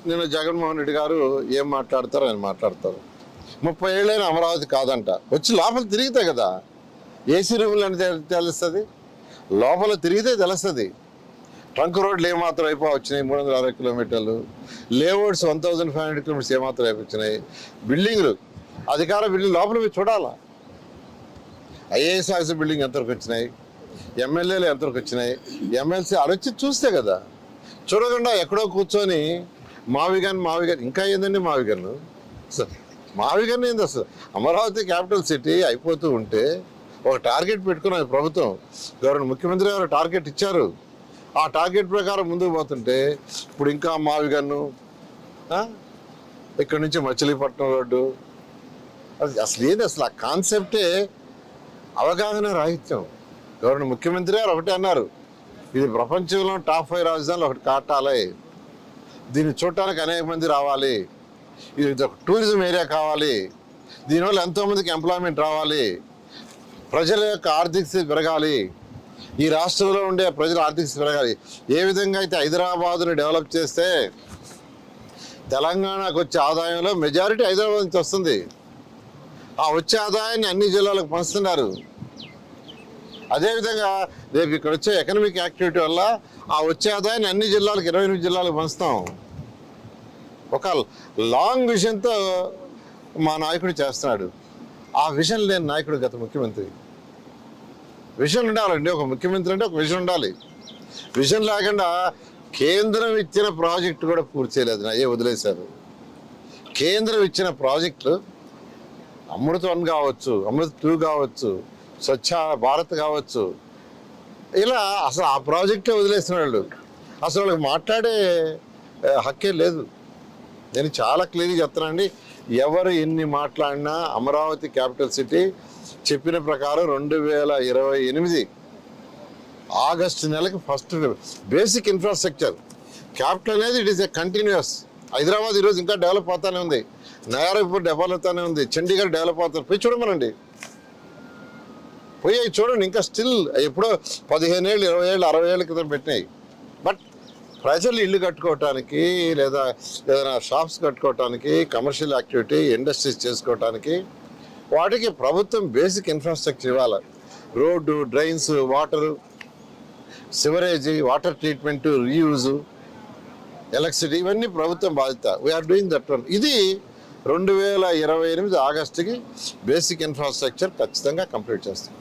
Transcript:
నిన్న జగన్మోహన్ రెడ్డి గారు ఏం మాట్లాడతారో ఆయన మాట్లాడతారు. 30 ఏళ్ళైన అమరావతి కాదంట. వచ్చి లోపల తిరిగితే కదా ఏసీ రూములు అని తెలుస్తుంది, లోపల తిరిగితే తెలుస్తుంది. ట్రంక్ రోడ్లు ఏమాత్రం వచ్చినాయి 360 కిలోమీటర్లు, లేఅవుట్స్ 1500 కిలోమీటర్స్ ఏమాత్రం అయిపోయినాయి, బిల్డింగ్లు అధికార బిల్డింగ్ లోపల మీరు చూడాలా. ఐఏఎస్ ఆఫీసర్ బిల్డింగ్ ఎంతవరకు వచ్చినాయి, ఎమ్మెల్యేలు ఎంతవరకు వచ్చినాయి, ఎమ్మెల్సీ అరొచ్చి చూస్తే కదా. చూడకుండా ఎక్కడో కూర్చొని మావిగన్ ఇంకా ఏందండి మావిగన్ ఏంది అసలు. అమరావతి క్యాపిటల్ సిటీ అయిపోతూ ఉంటే ఒక టార్గెట్ పెట్టుకున్నాయి ప్రభుత్వం, గవర్నమెంట్ ముఖ్యమంత్రి గారు టార్గెట్ ఇచ్చారు. ఆ టార్గెట్ ప్రకారం ముందుకు పోతుంటే ఇప్పుడు ఇంకా మావిగన్ను, ఇక్కడ నుంచి మచిలీపట్నం రోడ్డు, అసలు ఏంది అసలు ఆ కాన్సెప్టే అవగాహన రాహిత్యం. గవర్నమెంట్ ముఖ్యమంత్రి గారు ఒకటే అన్నారు, ఇది ప్రపంచంలో టాప్ 5 రాజధానులు ఒకటి కాటాలి, దీన్ని చూడటానికి అనేక మంది రావాలి, ఇది ఒక టూరిజం ఏరియా కావాలి, దీనివల్ల ఎంతోమందికి ఎంప్లాయ్మెంట్ రావాలి, ప్రజల యొక్క ఆర్థిక స్థితి పెరగాలి, ఈ రాష్ట్రంలో ఉండే ప్రజల ఆర్థిక స్థితి పెరగాలి. ఏ విధంగా అయితే హైదరాబాదుని డెవలప్ చేస్తే తెలంగాణకు వచ్చే ఆదాయంలో మెజారిటీ హైదరాబాద్ నుంచి వస్తుంది. ఆ వచ్చే ఆదాయాన్ని అన్ని జిల్లాలకు పంచుతున్నారు. అదేవిధంగా రేపు ఇక్కడ వచ్చే ఎకనామిక్ యాక్టివిటీ వల్ల ఆ వచ్చే ఆదాయాన్ని అన్ని జిల్లాలకు 28 జిల్లాలకు పంచుతాం. ఒక లాంగ్ విజన్తో మా నాయకుడు చేస్తున్నాడు. ఆ విజన్ లేని నాయకుడు గత ముఖ్యమంత్రి. విజన్ ఉండాలండి, ఒక ముఖ్యమంత్రి అంటే ఒక విజన్ ఉండాలి. విజన్ లేకుండా కేంద్రం ఇచ్చిన ప్రాజెక్టు కూడా పూర్తి చేయలేదు, అయ్యే వదిలేశారు. కేంద్రం ఇచ్చిన ప్రాజెక్టులు అమృత్ 1 కావచ్చు, అమృత్ 2 కావచ్చు, స్వచ్ఛ భారత్ కావచ్చు, ఇలా అసలు ఆ ప్రాజెక్టే వదిలేసిన వాళ్ళు. అసలు వాళ్ళకి మాట్లాడే హక్కే లేదు. నేను చాలా క్లియర్గా చెప్తానండి, ఎవరు ఎన్ని మాట్లాడినా అమరావతి క్యాపిటల్ సిటీ చెప్పిన ప్రకారం 2028 ఆగస్టు నెలకి ఫస్ట్ బేసిక్ ఇన్ఫ్రాస్ట్రక్చర్ క్యాపిటల్ అనేది it is a continuous. Hyderabad ఈరోజు ఇంకా డెవలప్ అవుతానే ఉంది, నయారా ఇప్పుడు డెవలప్ అవుతానే ఉంది, చండీగఢ్ డెవలప్ అవుతారు. పోయి చూడమనండి, పోయి చూడండి. ఇంకా స్టిల్ ఎప్పుడో 15 ఏళ్ళు 20 ఏళ్ళు 60 ఏళ్ళ క్రితం పెట్టినాయి. బట్ ప్రజలు ఇల్లు కట్టుకోవటానికి లేదా ఏదైనా షాప్స్ కట్టుకోవటానికి, కమర్షియల్ యాక్టివిటీ ఇండస్ట్రీస్ చేసుకోవటానికి వాటికి ప్రభుత్వం బేసిక్ ఇన్ఫ్రాస్ట్రక్చర్ ఇవ్వాలి. Road, drains, water, sewerage, water treatment, reuse, electricity, ఇవన్నీ ప్రభుత్వం బాధ్యత. We are doing that one. ఇది 2028 ఆగస్టుకి బేసిక్ ఇన్ఫ్రాస్ట్రక్చర్ ఖచ్చితంగా కంప్లీట్ చేస్తాం.